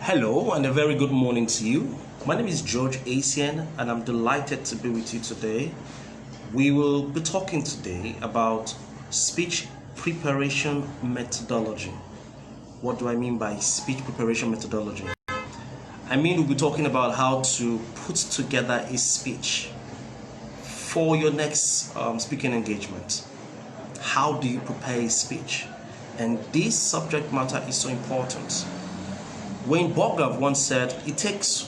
Hello and a very good morning to you. My name is George Asian and I'm delighted to be with you today. We will be talking today about speech preparation methodology. What do I mean by speech preparation methodology? I mean we'll be talking about how to put together a speech for your next speaking engagement. How do you prepare a speech? And this subject matter is so important. Wayne Borgov once said, it takes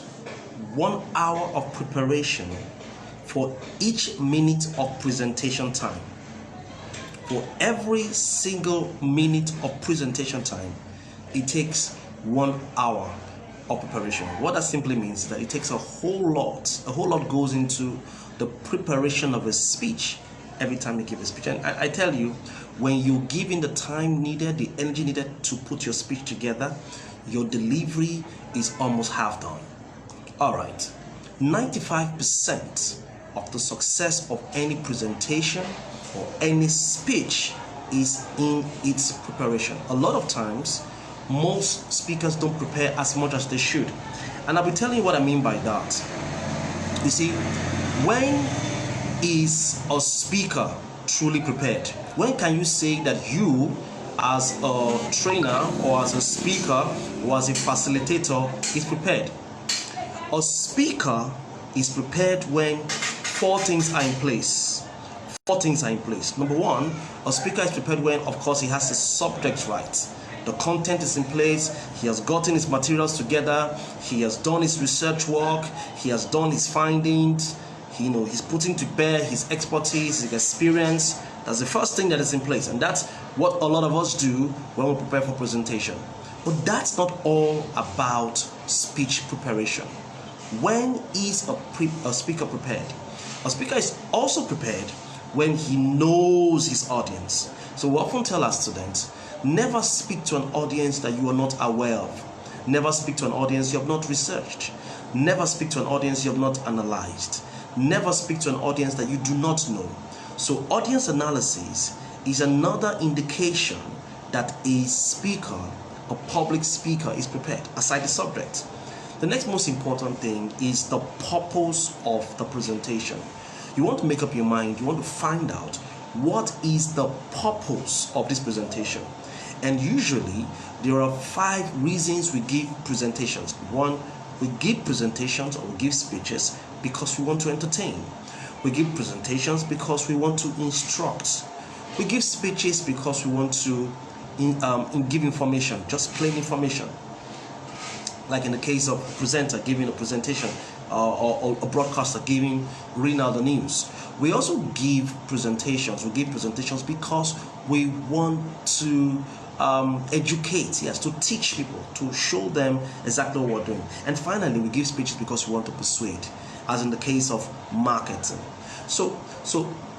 1 hour of preparation for each minute of presentation time. For every single minute of presentation time, it takes 1 hour of preparation. What that simply means is that it takes a whole lot goes into the preparation of a speech every time you give a speech. And I tell you, when you give in the time needed, the energy needed to put your speech together, your delivery is almost half done. All right, 95% of the success of any presentation or any speech is in its preparation. A lot of times, most speakers don't prepare as much as they should. And I'll be telling you what I mean by that. You see, when is a speaker truly prepared? When can you say that you, as a trainer or as a speaker or as a facilitator, is prepared? A speaker is prepared when four things are in place. Number one, a speaker is prepared when, of course, he has his subject right. The content is in place, he has gotten his materials together, he has done his research work, he has done his findings, he's putting to bear his expertise, his experience. That's the first thing that is in place, and that's what a lot of us do when we prepare for presentation. But that's not all about speech preparation. When is a speaker prepared? A speaker is also prepared when he knows his audience. So we often tell our students, never speak to an audience that you are not aware of. Never speak to an audience you have not researched. Never speak to an audience you have not analyzed. Never speak to an audience that you do not know. So audience analysis is another indication that a speaker, a public speaker, is prepared, aside the subject. The next most important thing is the purpose of the presentation. You want to make up your mind, you want to find out what is the purpose of this presentation. And usually there are 5 reasons we give presentations. One, we give presentations or we give speeches because we want to entertain. We give presentations because we want to instruct. We give speeches because we want to give information, just plain information. Like in the case of a presenter giving a presentation or a broadcaster reading out the news. We also give presentations. We give presentations because we want to educate, yes, to teach people, to show them exactly what we're doing. And finally, we give speeches because we want to persuade, as in the case of marketing. So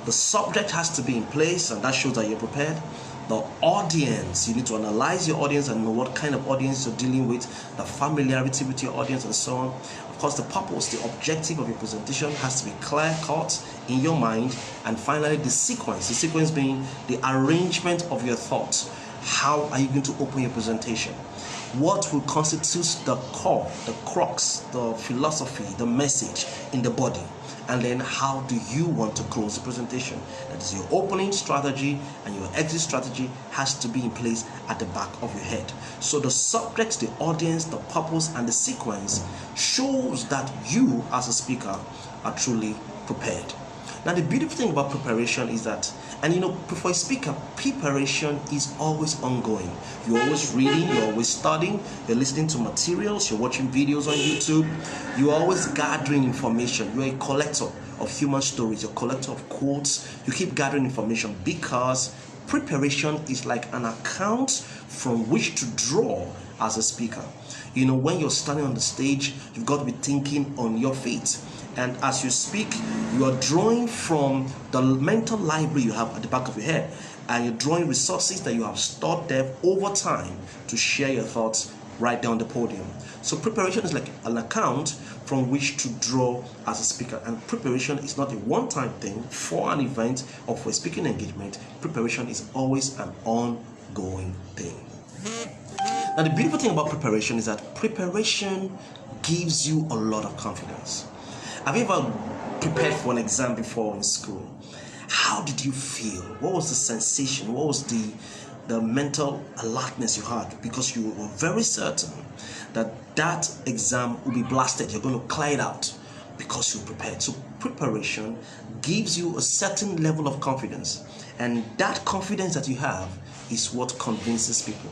the subject has to be in place, and that shows that you're prepared. The audience, you need to analyze your audience and know what kind of audience you're dealing with, the familiarity with your audience and so on. Of course, the purpose, the objective of your presentation has to be clear-cut in your mind. And finally, the sequence being the arrangement of your thoughts. How are you going to open your presentation? What will constitute the core, the crux, the philosophy, the message in the body? And then how do you want to close the presentation? That is, your opening strategy and your exit strategy has to be in place at the back of your head. So the subject, the audience, the purpose, and the sequence shows that you as a speaker are truly prepared. Now, the beautiful thing about preparation is that, and for a speaker, preparation is always ongoing. You're always reading, you're always studying, you're listening to materials, you're watching videos on YouTube, you're always gathering information. You're a collector of human stories, you're a collector of quotes. You keep gathering information because preparation is like an account from which to draw as a speaker. When you're standing on the stage, you've got to be thinking on your feet. And as you speak, you are drawing from the mental library you have at the back of your head, and you're drawing resources that you have stored there over time to share your thoughts right down the podium. So preparation is like an account from which to draw as a speaker. And preparation is not a one-time thing for an event or for a speaking engagement. Preparation is always an ongoing thing. Now, the beautiful thing about preparation is that preparation gives you a lot of confidence. Have you ever prepared for an exam before in school? How did you feel? What was the sensation? What was the mental alertness you had? Because you were very certain that exam will be blasted. You're going to clear it out because you prepared. So preparation gives you a certain level of confidence, and that confidence that you have is what convinces people.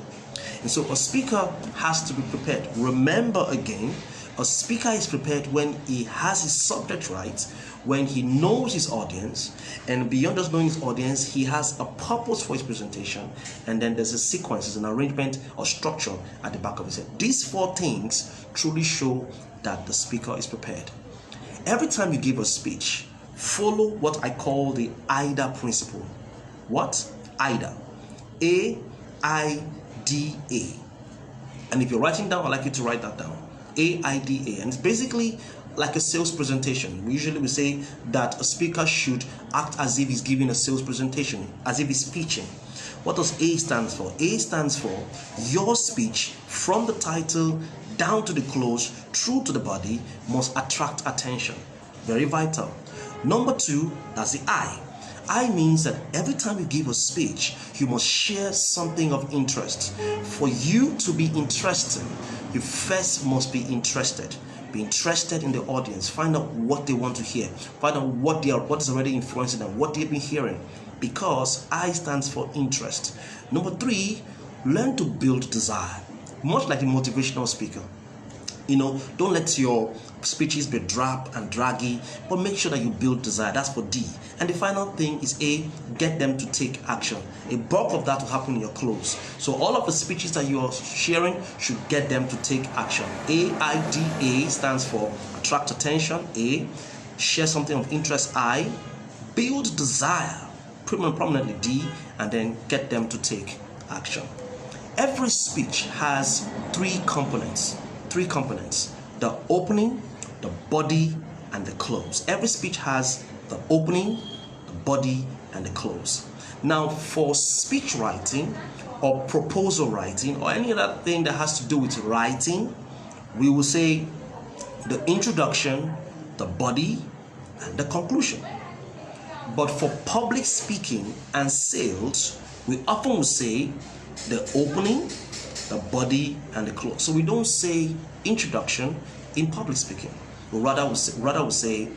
And so a speaker has to be prepared. Remember again, a speaker is prepared when he has his subject right, when he knows his audience, and beyond just knowing his audience, he has a purpose for his presentation, and then there's a sequence, there's an arrangement or structure at the back of his head. These four things truly show that the speaker is prepared. Every time you give a speech, follow what I call the AIDA principle. What? AIDA. A-I-D-A. And if you're writing down, I'd like you to write that down. AIDA. And it's basically like a sales presentation. We usually will say that a speaker should act as if he's giving a sales presentation, as if he's pitching. What does A stand for? A stands for your speech from the title down to the close, through to the body, must attract attention. Very vital. Number two, that's the I. I means that every time you give a speech, you must share something of interest. For you to be interesting, you first must be interested. Be interested in the audience. Find out what they want to hear. Find out what is already influencing them, what they've been hearing. Because I stands for interest. Number three, learn to build desire. Much like a motivational speaker. Don't let your speeches be drab and draggy, but make sure that you build desire. That's for D. And the final thing is A, get them to take action. A bulk of that will happen in your close. So all of the speeches that you are sharing should get them to take action. AIDA stands for attract attention, A, share something of interest, I, build desire, prominently D, and then get them to take action. Every speech has three components. The opening, the body, and the close. Every speech has the opening, the body, and the close. Now, for speech writing or proposal writing or any other thing that has to do with writing, we will say the introduction, the body, and the conclusion. But for public speaking and sales, we often will say the opening, the body, and the close. So we don't say introduction in public speaking. We rather will say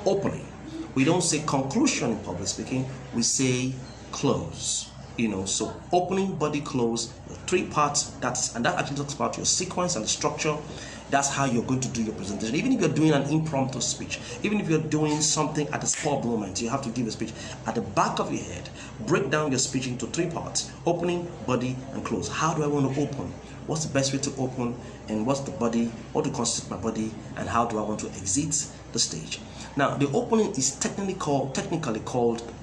opening. We don't say conclusion in public speaking. We say close. So opening, body, close, three parts. And that actually talks about your sequence and the structure. That's how you're going to do your presentation. Even if you're doing an impromptu speech, even if you're doing something at a spur moment, you have to give a speech. At the back of your head, break down your speech into three parts: opening, body, and close. How do I want to open? What's the best way to open? And what's the body? What to constitute my body? And how do I want to exit the stage? Now, the opening is technically called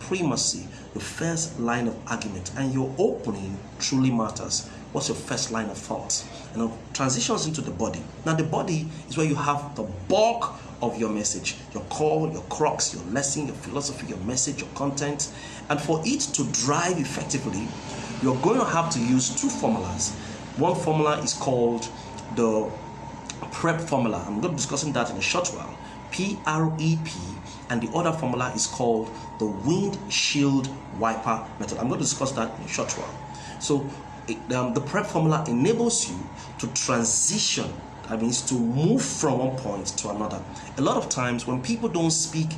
primacy, the first line of argument. And your opening truly matters. What's your first line of thoughts? And it transitions into the body. Now, the body is where you have the bulk of your message, your core, your crux, your lesson, your philosophy, your message, your content. And for it to drive effectively, you're going to have to use two formulas. One formula is called the PREP formula. I'm going to be discussing that in a short while. PREP. And the other formula is called the windshield wiper method. I'm going to discuss that in a short while. So the PREP formula enables you to transition. That means to move from one point to another. A lot of times when people don't speak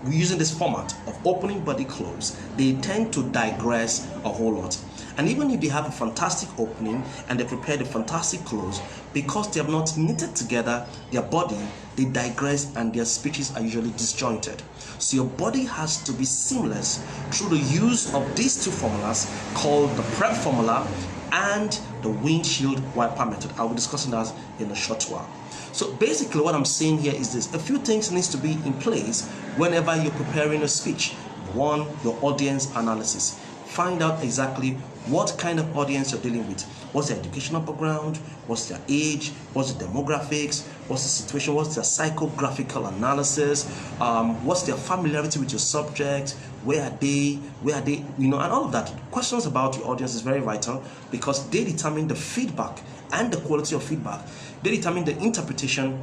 using this format of opening, body, close, they tend to digress a whole lot. And even if they have a fantastic opening and they prepared a fantastic close, because they have not knitted together their body, they digress and their speeches are usually disjointed. So your body has to be seamless through the use of these two formulas called the PREP formula and the windshield wiper method. I'll be discussing that in a short while. So basically what I'm saying here is this: a few things needs to be in place whenever you're preparing a speech. One, your audience analysis. Find out exactly what kind of audience you're dealing with. What's their educational background? What's their age? What's the demographics? What's the situation? What's their psychographical analysis? What's their familiarity with your subject? Where are they? And all of that. Questions about your audience is very vital because they determine the feedback and the quality of feedback, they determine the interpretation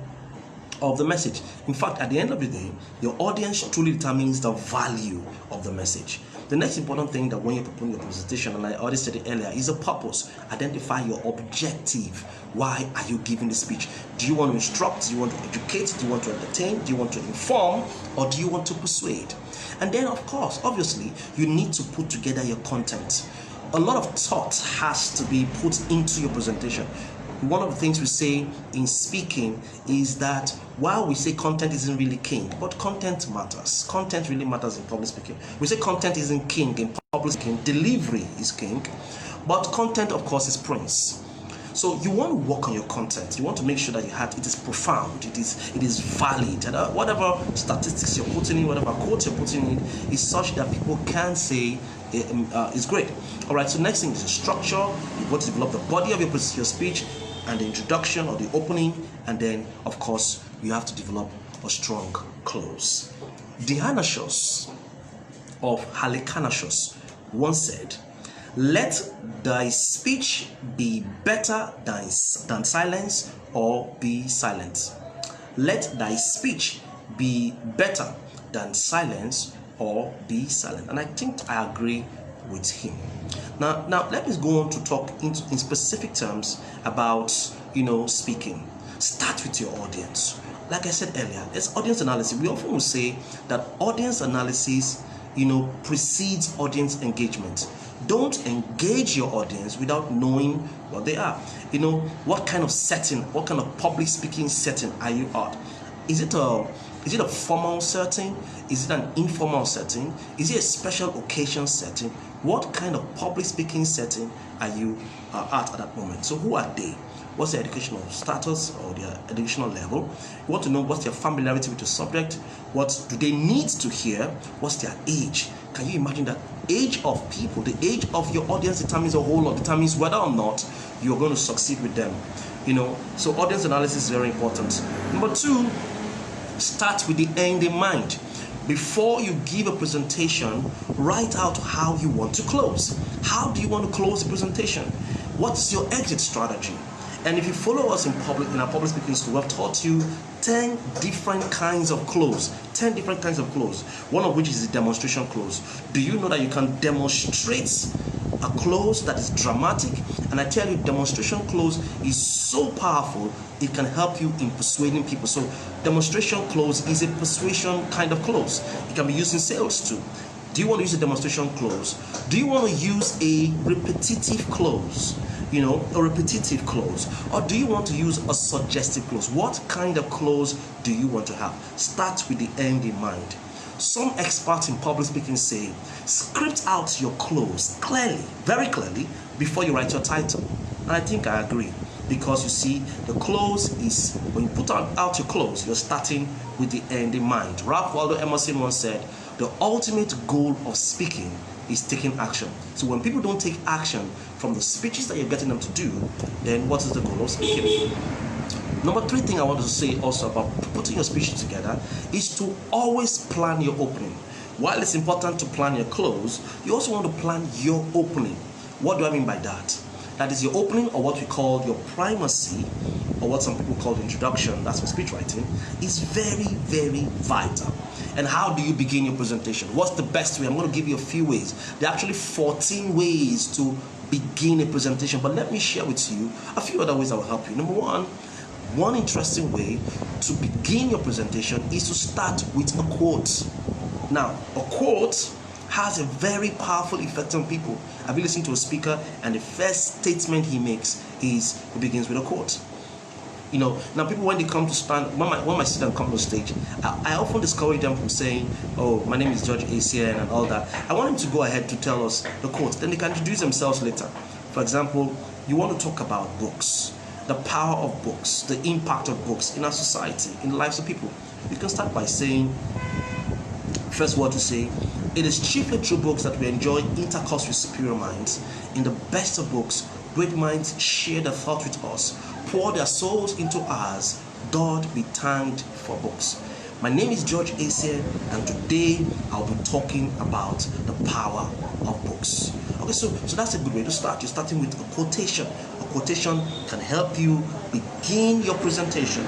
of the message. In fact, at the end of the day, your audience truly determines the value of the message. The next important thing that when you're preparing your presentation, and I already said it earlier, is a purpose. Identify your objective. Why are you giving the speech? Do you want to instruct? Do you want to educate? Do you want to entertain? Do you want to inform? Or do you want to persuade? And then, of course, obviously, you need to put together your content. A lot of thought has to be put into your presentation. One of the things we say in speaking is that while we say content isn't really king, but content matters. Content really matters in public speaking. We say content isn't king in public speaking, delivery is king, but content, of course, is prince. So you want to work on your content. You want to make sure that it is profound, it is valid, and whatever statistics you're putting in, whatever quotes you're putting in, is such that people can say is great. All right. So next thing is the structure. You want to develop the body of your speech, and the introduction or the opening, and then of course you have to develop a strong close. Dionysius of Halicarnassus once said, "Let thy speech be better than silence, or be silent. Let thy speech be better than silence, or be silent." And I think I agree with him. Now let me go on to talk in specific terms about speaking. Start with your audience. Like I said earlier, it's audience analysis. We often will say that audience analysis precedes audience engagement. Don't engage your audience without knowing what they are. What kind of setting, what kind of public speaking setting are you at? Is it a formal setting? Is it an informal setting? Is it a special occasion setting? What kind of public speaking setting are you at that moment? So who are they? What's their educational status or their educational level? You want to know what's their familiarity with the subject? What do they need to hear? What's their age? Can you imagine that age of people, the age of your audience determines a whole lot, determines whether or not you're going to succeed with them. So audience analysis is very important. Number 2, start with the end in mind. Before you give a presentation, write out how you want to close. How do you want to close the presentation? What's your exit strategy? And if you follow us in our public speaking school, we've taught you 10 different kinds of close. 10 different kinds of close. One of which is the demonstration close. Do you know that you can demonstrate a close that is dramatic? And I tell you, demonstration close is so powerful, it can help you in persuading people. So demonstration close is a persuasion kind of close. It can be used in sales too. Do you want to use a demonstration close? Do you want to use a repetitive close? A repetitive close? Or do you want to use a suggestive close? What kind of close do you want to have? Start with the end in mind. Some experts in public speaking say, script out your close clearly, very clearly, before you write your title. And I think I agree, because you see, the close is, when you put out your close, you're starting with the end in mind. Ralph Waldo Emerson once said, the ultimate goal of speaking is taking action. So when people don't take action from the speeches that you're getting them to do, then what is the goal of speaking? Number 3 thing I want to say also about putting your speech together is to always plan your opening. While it's important to plan your close, you also want to plan your opening. What do I mean by that? That is your opening, or what we call your primacy, or what some people call the introduction, that's for speech writing, is very, very vital. And how do you begin your presentation? What's the best way? I'm going to give you a few ways. There are actually 14 ways to begin a presentation, but let me share with you a few other ways that will help you. Number 1, one interesting way to begin your presentation is to start with a quote. Now, a quote has a very powerful effect on people. I've been listening to a speaker, and the first statement he makes is, he begins with a quote. Now people, when they come to stand, when my students come to stage, I often discourage them from saying, "Oh, my name is George ACN," and all that. I want them to go ahead to tell us the quote. Then they can introduce themselves later. For example, you want to talk about books, the power of books, the impact of books in our society, in the lives of people. You can start by saying, first word to say, it is chiefly through books that we enjoy intercourse with superior minds. In the best of books, great minds share their thought with us, pour their souls into ours. God be thanked for books. My name is George Asian, and today I'll be talking about the power of books. Okay, so that's a good way to start. You're starting with a quotation. A quotation can help you begin your presentation.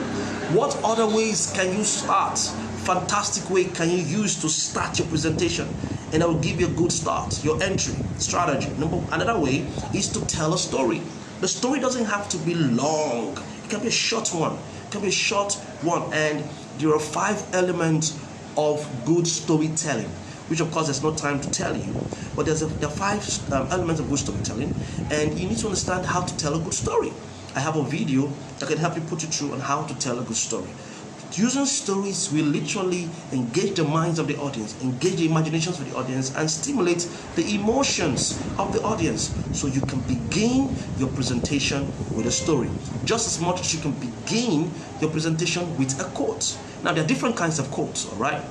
What other ways can you start? Fantastic way can you use to start your presentation? And I will give you a good start, your entry strategy. Another way is to tell a story. The story doesn't have to be long. It can be a short one. It can be a short one. And there are 5 elements of good storytelling, which of course there's no time to tell you, but there are 5 elements of good storytelling, and you need to understand how to tell a good story. I have a video that can help you put you through on how to tell a good story. Using stories will literally engage the minds of the audience, engage the imaginations of the audience, and stimulate the emotions of the audience, so you can begin your presentation with a story just as much as you can begin your presentation with a quote. Now, there are different kinds of quotes, all right?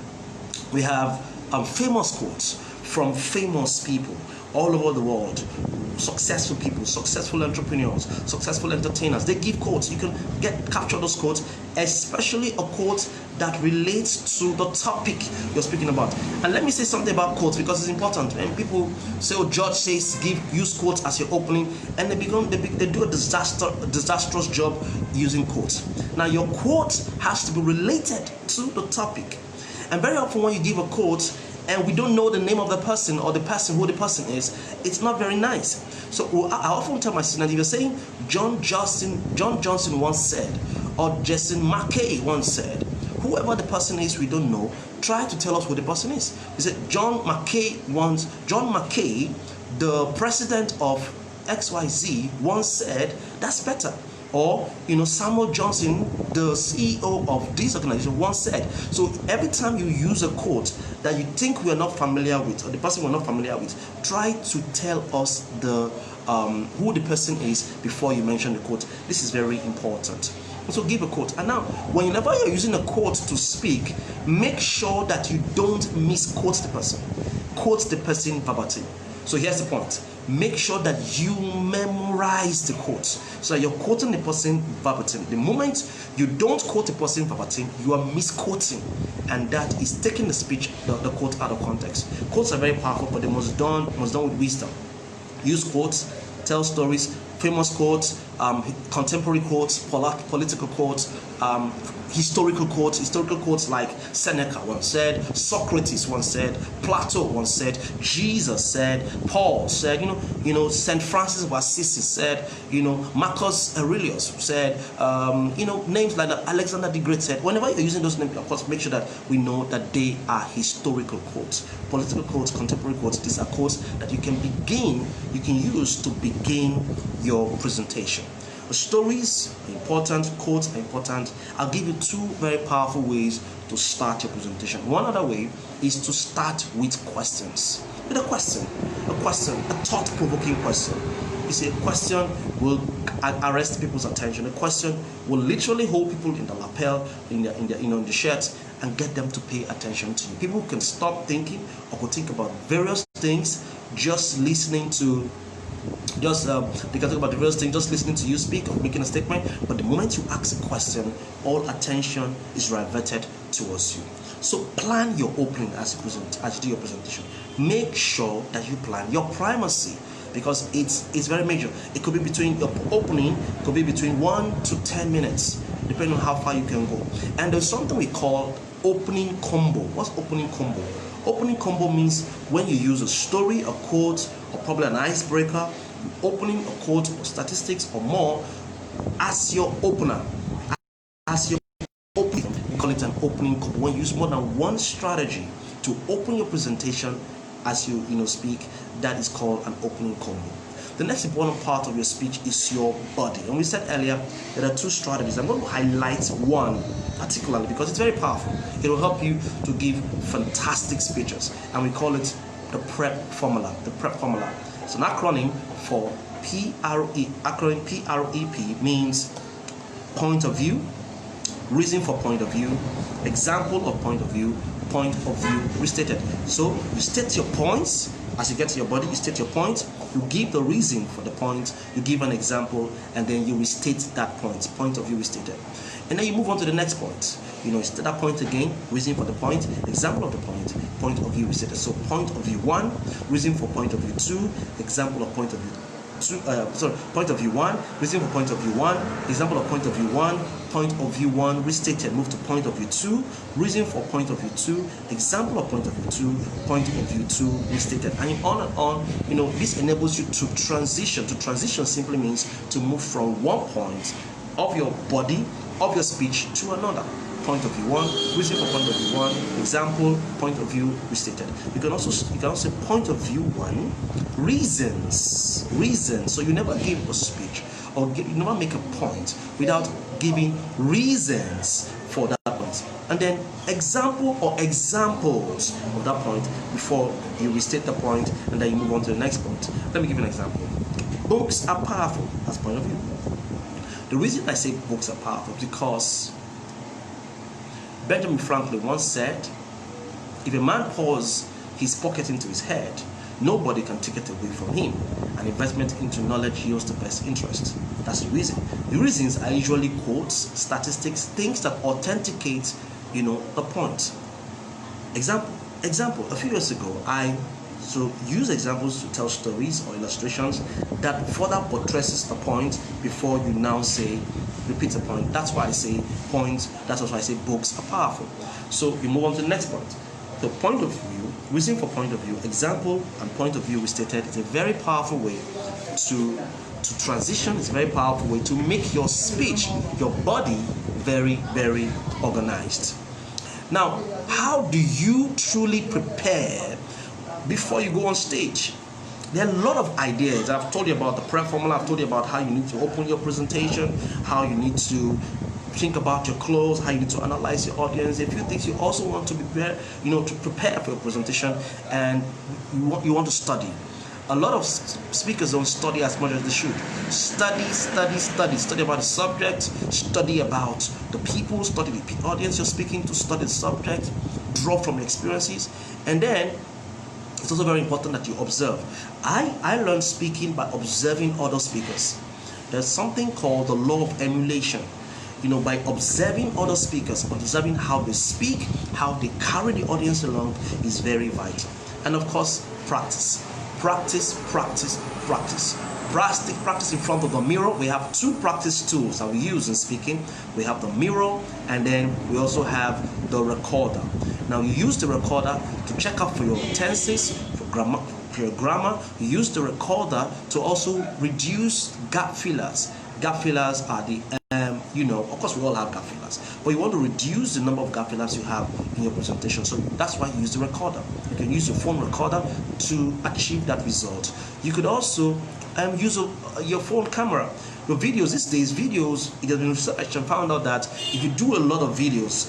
We have famous quotes from famous people all over the world, successful people, successful entrepreneurs, successful entertainers. They give quotes. You can capture those quotes, especially a quote that relates to the topic you're speaking about. And let me say something about quotes, because it's important. And people say, oh, George says use quotes as your opening, and they do a disastrous job using quotes. Now, your quote has to be related to the topic. And very often when you give a quote and we don't know the name of the person or who the person is, it's not very nice. So I often tell my students, if you're saying John Johnson once said, or Jason McKay once said, whoever the person is we don't know, try to tell us who the person is. He said John McKay, the president of XYZ, once said, that's better. Or, Samuel Johnson, the CEO of this organization, once said. So every time you use a quote that you think we are not familiar with, or the person we're not familiar with, try to tell us who the person is before you mention the quote. This is very important. So give a quote. And now, whenever you're using a quote to speak, make sure that you don't misquote the person. Quote the person verbatim. So here's the point. Make sure that you memorize the quotes, so that you're quoting the person verbatim. The moment you don't quote the person verbatim, you are misquoting, and that is taking the speech, the quote out of context. Quotes are very powerful, but they must done with wisdom. Use quotes, tell stories, famous quotes, contemporary quotes, political quotes, historical quotes like Seneca once said, Socrates once said, Plato once said, Jesus said, Paul said, Saint Francis of Assisi said, Marcus Aurelius said, names like that, Alexander the Great said. Whenever you're using those names, of course, make sure that we know that they are historical quotes. Political quotes, contemporary quotes, these are quotes that you can use to begin your presentation. Stories are important, quotes are important. I'll give you 2 very powerful ways to start your presentation. One other way is to start with questions. With a thought-provoking question. You see, a question will arrest people's attention. A question will literally hold people in the lapel, in the shirt, and get them to pay attention to you. People can stop thinking or could think about various things just listening to. They can talk about the various things just listening to you speak or making a statement, but the moment you ask a question, all attention is diverted towards you. So plan your opening as you do your presentation. Make sure that you plan your primacy, because it's very major. It could be between your opening, could be between 1 to 10 minutes, depending on how far you can go. And there's something we call opening combo. What's opening combo? Opening combo means when you use a story, a quote, or probably an icebreaker, opening a quote or statistics or more as your opener. As your opening, we call it an opening combo. When you use more than one strategy to open your presentation as you speak, that is called an opening combo. The next important part of your speech is your body. And we said earlier there are 2 strategies. I'm going to highlight one particularly because it's very powerful. It will help you to give fantastic speeches. And we call it the PREP formula. The PREP formula. It's an acronym for PRE. Acronym PREP means point of view, reason for point of view, example of point of view restated. So you state your points. As you get to your body, you state your point, you give the reason for the point, you give an example, and then you restate that point of view restated. And then you move on to the next point. You state that point again, reason for the point, example of the point of view restated. So point of view 1, reason for point of view 2, example of point of view point of view one, reason for point of view one, example of point of view one, point of view one restated, move to point of view two, reason for point of view two, example of point of view two, point of view two restated, and on and on. You know, this enables you to transition. To transition simply means to move from one point of your body, of your speech, to another. Point of view one, reason for point of view one, example, point of view restated. You can also say point of view one, reasons. So you never give a speech or you never make a point without giving reasons for that point, and then example or examples of that point before you restate the point, and then you move on to the next point. Let me give you an example. Books are powerful. That's point of view. The reason I say books are powerful is because Benjamin Franklin once said, if a man pours his pocket into his head, nobody can take it away from him. An investment into knowledge yields the best interest. That's the reason. The reasons are usually quotes, statistics, things that authenticate, the point. Example, a few years ago, I use examples to tell stories or illustrations that further buttresses a point before you now say, repeat a point. That's why I say point, that's also why I say books are powerful. So you move on to the next point. The point of view, reason for point of view, example, and point of view restated is a very powerful way to transition. It's a very powerful way to make your speech, your body, very, very organized. Now, how do you truly prepare before you go on stage? There are a lot of ideas. I've told you about the prep formula. I've told you about how you need to open your presentation, how you need to think about your close, how you need to analyze your audience. A few things you also want to prepare, to prepare for your presentation, and you want to study. A lot of speakers don't study as much as they should. Study about the subject, study about the people, study the audience you're speaking to, study the subject, draw from experiences, and then it's also very important that you observe. I learned speaking by observing other speakers. There's something called the law of emulation. By observing other speakers, observing how they speak, how they carry the audience along is very vital. And of course, practice in front of the mirror. We have two practice tools that we use in speaking. We have the mirror, and then we also have the recorder. Now you use the recorder to check out for your tenses, for your grammar. You use the recorder to also reduce gap fillers. Gap fillers are the of course we all have gap fillers, but you want to reduce the number of gap fillers you have in your presentation. So that's why you use the recorder. You can use your phone recorder to achieve that result. You could also use your phone camera. Your videos these days, it has been researched and found out that if you do a lot of videos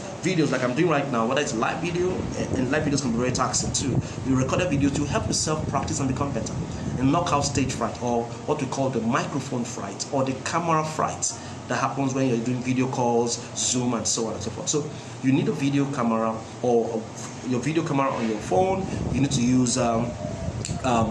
like I'm doing right now, whether it's live video, and live videos can be very taxing too. You record a video to help yourself practice and become better and knock out stage fright, or what we call the microphone fright or the camera fright that happens when you're doing video calls, Zoom, and so on and so forth. So you need a video camera or your video camera on your phone. You need to use the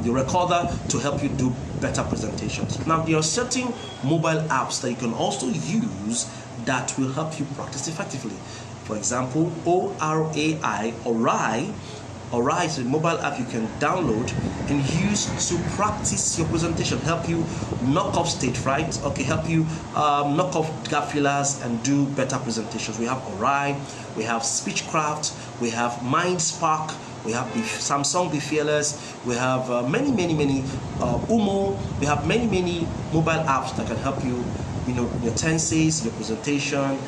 recorder to help you do better presentations. Now, there are certain mobile apps that you can also use that will help you practice effectively. For example, Orai is a mobile app you can download and use to practice your presentation, help you knock off stage fright, help you knock off gap fillers and do better presentations. We have Orai, we have Speechcraft, we have MindSpark, we have Samsung Be Fearless, we have many Umo. We have many mobile apps that can help you, your tenses, your presentation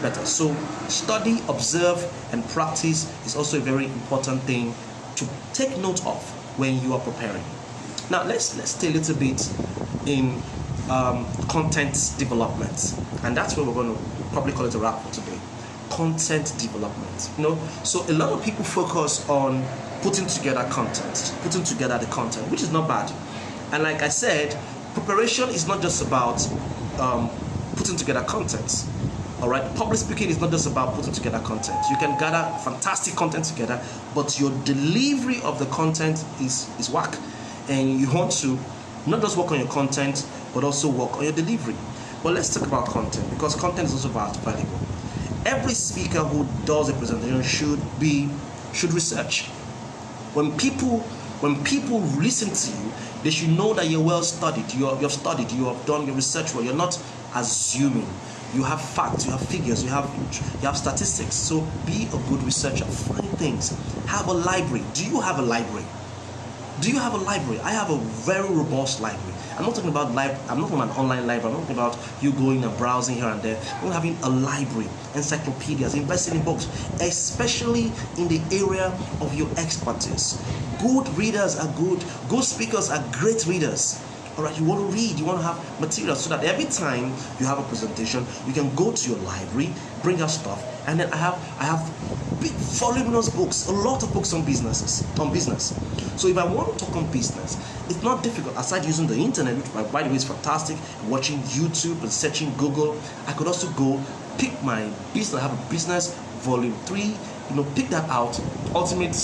better. So study, observe, and practice is also a very important thing to take note of when you are preparing. Now let's stay a little bit in content development, and that's where we're going to probably call it a wrap for today. Content development. So a lot of people focus on putting together the content, which is not bad. And like I said, preparation is not just about putting together content. All right, public speaking is not just about putting together content. You can gather fantastic content together, but your delivery of the content is whack. And you want to not just work on your content, but also work on your delivery. But let's talk about content, because content is also valuable. Every speaker who does a presentation should research. When people When people listen to you, they should know that you're well studied, you've studied, you have done your research well. You're not assuming. You have facts, you have figures, you have statistics. So be a good researcher. Find things. Have a library. Do you have a library? Do you have a library? I have a very robust library. I'm not talking about I'm not talking about an online library. I'm not talking about you going and browsing here and there. I'm having a library, encyclopedias, investing in books, especially in the area of your expertise. Good readers are good. Good speakers are great readers. All right, you want to read, you want to have material so that every time you have a presentation, you can go to your library, bring out stuff, and then I have big voluminous books, a lot of books on business. So if I want to talk on business, it's not difficult. Aside using the internet, which by the way is fantastic, watching YouTube and searching Google, I could also go pick my business. I have a business volume 3. Pick that out, ultimate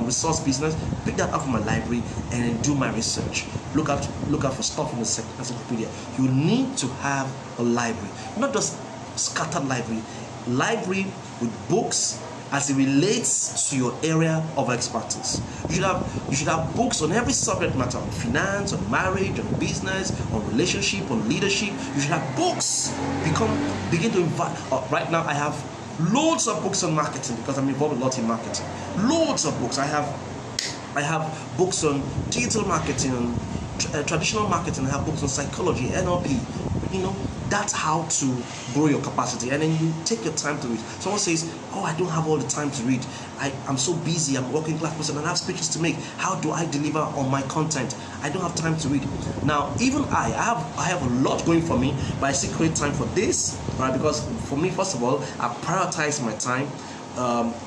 resource business, pick that out from my library and then do my research. Look out for stuff in the encyclopedia. You need to have a library, not just scattered library with books as it relates to your area of expertise. You should have books on every subject matter, on finance, on marriage, on business, on relationship, on leadership. You should have books. Begin to invite. Right now I have loads of books on marketing because I'm involved a lot in marketing. Loads of books. I have books on digital marketing, on traditional marketing. I have books on psychology, NLP. That's how to grow your capacity. And then you take your time to read. Someone says, "Oh, I don't have all the time to read. I'm so busy. I'm a working class person and I have speeches to make. How do I deliver on my content? I don't have time to read." Now, even I have a lot going for me, but I still create time for this, right? Because for me, first of all, I prioritize my time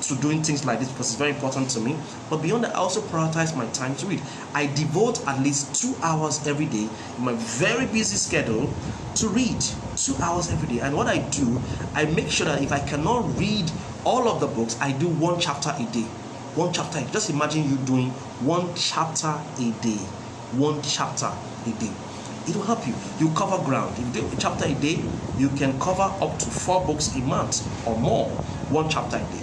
to doing things like this because it's very important to me. But beyond that, I also prioritize my time to read. I devote at least 2 hours every day in my very busy schedule to read. 2 hours every day. And what I do, I make sure that if I cannot read all of the books, I do 1 chapter a day. 1 chapter. Just imagine you doing 1 chapter a day. 1 chapter a day. It will help you. You cover ground. If you do a chapter a day, you can cover up to 4 books a month or more. 1 chapter a day.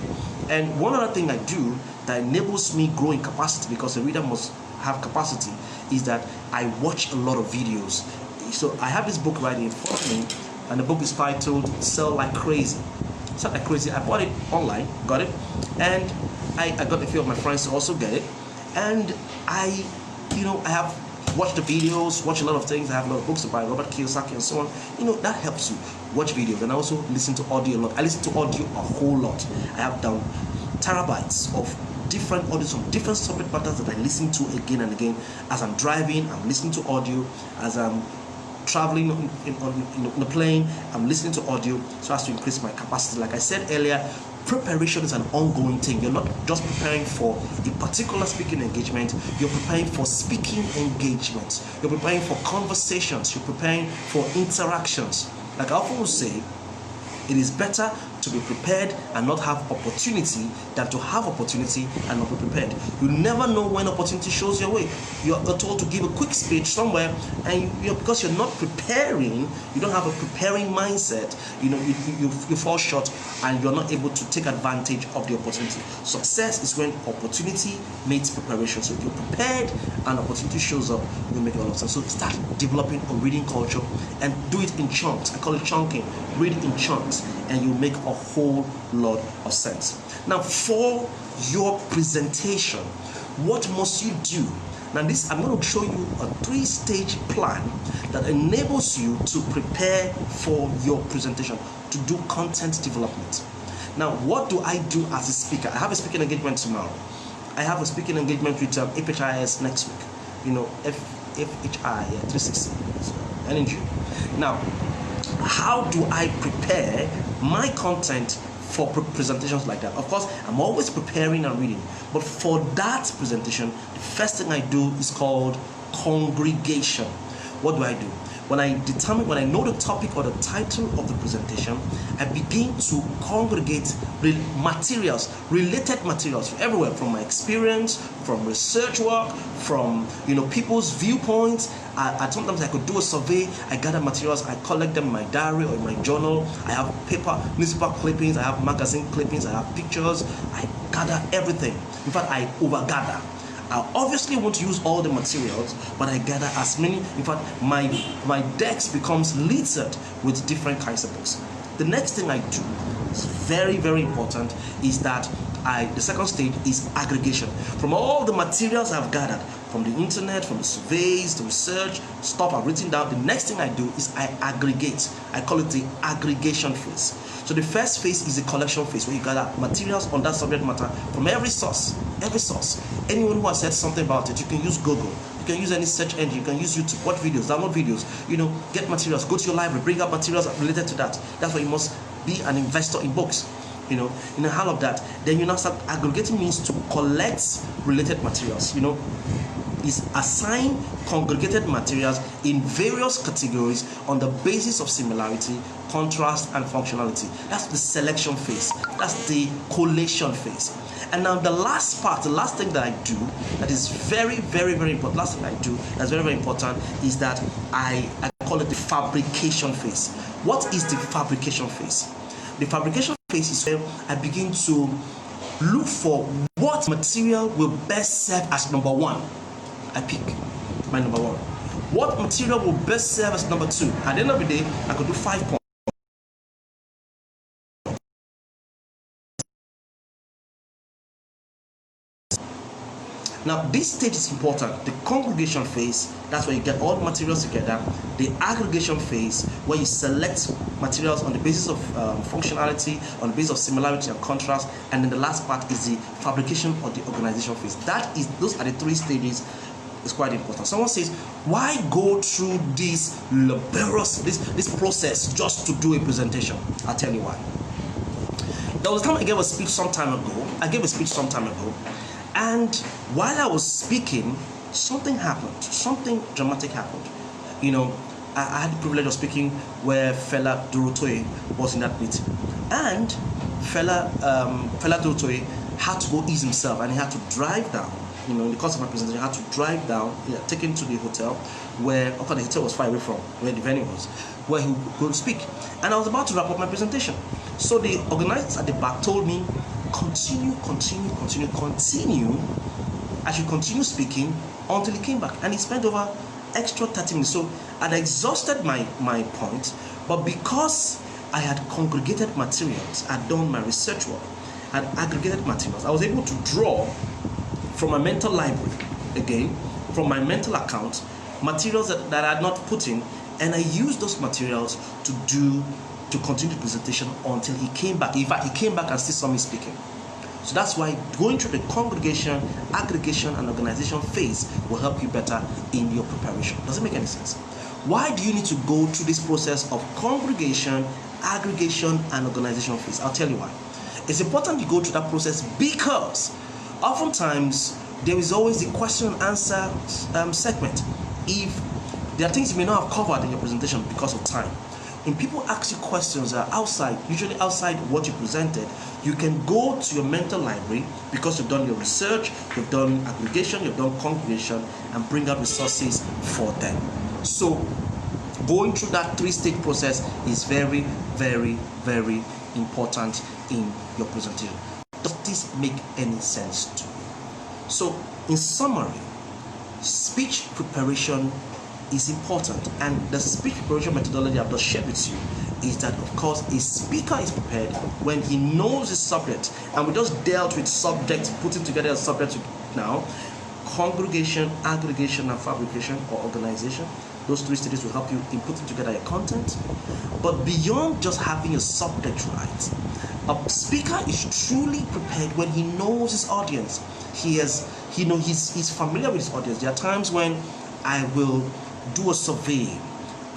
And one other thing I do that enables me growing capacity, because a reader must have capacity, is that I watch a lot of videos. So I have this book right in front of me, and the book is titled Sell Like Crazy. Sell Like Crazy. I bought it online, got it, and I got a few of my friends to also get it. And I have watched the videos, watch a lot of things. I have a lot of books by Robert Kiyosaki and so on. That helps you watch videos. And I also listen to audio a lot. I listen to audio a whole lot. I have down terabytes of different audios from different subject matters that I listen to again and again. As I'm driving, I'm listening to audio. As I'm traveling on the plane, I'm listening to audio so as to increase my capacity. Like I said earlier, preparation is an ongoing thing. You're not just preparing for a particular speaking engagement, you're preparing for speaking engagements, you're preparing for conversations, you're preparing for interactions. Like I often will say, it is better to be prepared and not have opportunity than to have opportunity and not be prepared. You never know when opportunity shows your way. You're told to give a quick speech somewhere, and because you're not preparing, you don't have a preparing mindset, you fall short and you're not able to take advantage of the opportunity. Success is when opportunity meets preparation. So if you're prepared and opportunity shows up, you make a lot of sense. So start developing a reading culture and do it in chunks. I call it chunking. Read it in chunks and you make a whole lot of sense. Now, for your presentation, what must you do? Now, I'm going to show you a 3-stage plan that enables you to prepare for your presentation, to do content development. Now, what do I do as a speaker? I have a speaking engagement tomorrow. I have a speaking engagement with FHIS next week. FHI 360, and in June. Now, how do I prepare my content for presentations like that? Of course, I'm always preparing and reading, but for that presentation, the first thing I do is called congregation. What do I do? When I know the topic or the title of the presentation, I begin to congregate related materials everywhere, from my experience, from research work, from people's viewpoints. Sometimes I could do a survey. I gather materials, I collect them in my diary or in my journal. I have newspaper clippings, I have magazine clippings, I have pictures. I gather everything. In fact, I overgather. I obviously want to use all the materials, but I gather as many. In fact, my desk becomes littered with different kinds of books. The next thing I do, is very, very important, is that the second stage is aggregation. From all the materials I've gathered, from the internet, from the surveys, the research, stuff I've written down, the next thing I do is I aggregate. I call it the aggregation phase. So the first phase is the collection phase, where you gather materials on that subject matter from every source. Anyone who has said something about it, you can use Google, you can use any search engine, you can use YouTube, watch videos, download videos, get materials, go to your library, bring up materials related to that. That's why you must be an investor in books. In all of that, then you now start aggregating, means to collect related materials. Is assign congregated materials in various categories on the basis of similarity, contrast, and functionality. That's the selection phase. That's the collation phase. And now the last part, the last thing that I do that is very, very, very important, last thing I do that's very, very important is that I call it the fabrication phase. What is the fabrication phase? The fabrication phase is where I begin to look for what material will best serve as number one. I pick my number one. What material will best serve as number two? At the end of the day, I could do 5 points. Now, this stage is important. The congregation phase, that's where you get all the materials together. The aggregation phase, where you select materials on the basis of functionality, on the basis of similarity and contrast. And then the last part is the fabrication or the organization phase. Those are the 3 stages. It's quite important. Someone says, why go through this laborious, this process just to do a presentation? I'll tell you why. There was a time I gave a speech some time ago. And while I was speaking, something happened. Something dramatic happened. I had the privilege of speaking where Fela Durotoye was in that meeting. And Fela Durotoye had to go ease himself, and he had to drive down. In the course of my presentation, I had to drive down, take him to the hotel where, the hotel was far away from where the venue was, where he would go to speak. And I was about to wrap up my presentation. So the organizers at the back told me, continue. I should continue speaking until he came back. And he spent over extra 30 minutes. So I'd exhausted my point, but because I had congregated materials, I'd done my research work, I'd aggregated materials, I was able to draw from my mental library, again, from my mental account, materials that I had not put in, and I used those materials to continue the presentation until he came back. In fact, he came back and still saw me speaking. So that's why going through the congregation, aggregation, and organization phase will help you better in your preparation. Does it make any sense? Why do you need to go through this process of congregation, aggregation, and organization phase? I'll tell you why. It's important you go through that process because oftentimes there is always the question and answer segment. If there are things you may not have covered in your presentation because of time, when people ask you questions that are usually outside what you presented, you can go to your mental library because you've done your research, you've done aggregation, you've done congregation, and bring out resources for them. So going through that 3-stage process is very, very, very important in your presentation. Does this make any sense to you? So, in summary, speech preparation is important, and the speech preparation methodology I've just shared with you is that, of course, a speaker is prepared when he knows his subject, and we just dealt with subject, putting together a subject now, congregation, aggregation, and fabrication or organization. Those 3 stages will help you in putting together your content. But beyond just having a subject right, a speaker is truly prepared when he knows his audience. He's familiar with his audience. There are times when I will do a survey,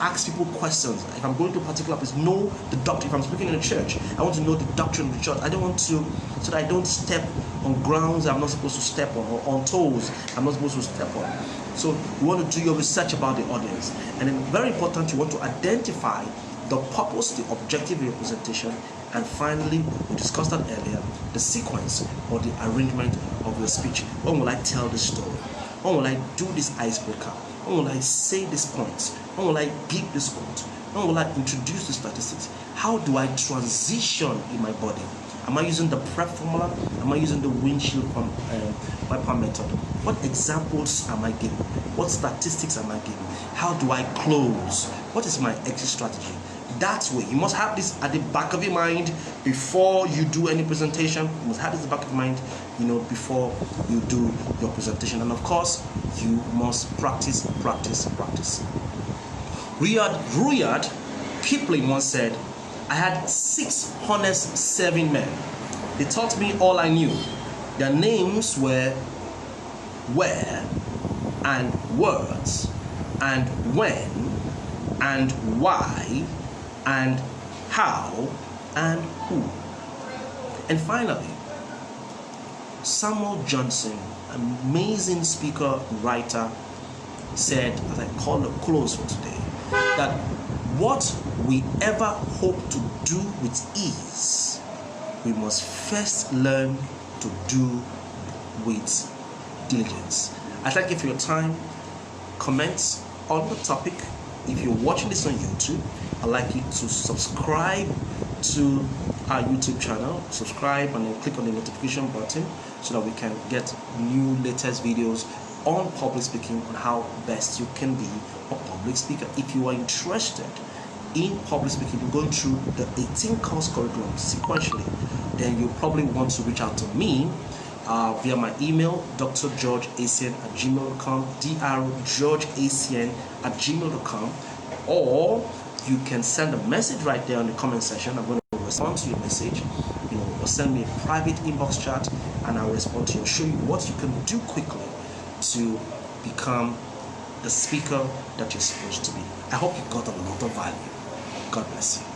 ask people questions. If I'm going to a particular place, know the doctrine. If I'm speaking in a church, I want to know the doctrine of the church. I don't want to, so that I don't step on grounds I'm not supposed to step on, or on toes I'm not supposed to step on. So you want to do your research about the audience. And then very important, you want to identify the purpose, the objective of your presentation, and finally, we discussed that earlier, the sequence or the arrangement of your speech. When will I tell this story? When will I do this icebreaker? When will I say this point? When will I give this quote? When will I introduce the statistics? How do I transition in my body? Am I using the prep formula? Am I using the windshield wiper method? What examples am I giving? What statistics am I giving? How do I close? What is my exit strategy? That way, you must have this at the back of your mind before you do any presentation. You must have this at the back of your mind, before you do your presentation. And of course, you must practice. Rudyard Kipling once said, I had 6 honest serving men. They taught me all I knew. Their names were where, and words, and when, and why, and how, and who. And finally, Samuel Johnson, amazing speaker, writer, said, as I call the close for today, that what we ever hope to do with ease, we must first learn to do with diligence. I thank you for your time. Comments on the topic. If you're watching this on YouTube, I'd like you to subscribe to our YouTube channel. Subscribe and then click on the notification button so that we can get new latest videos on public speaking, on how best you can be a public speaker. If you are interested in public speaking, you're going through the 18 course curriculum sequentially, then you probably want to reach out to me via my email, drgeorgeacn@gmail.com, drgeorgeacn@gmail.com, or you can send a message right there in the comment section. I'm going to respond to your message, or send me a private inbox chat, and I'll respond to you, show you what you can do quickly to become the speaker that you're supposed to be. I hope you got a lot of value. God bless you.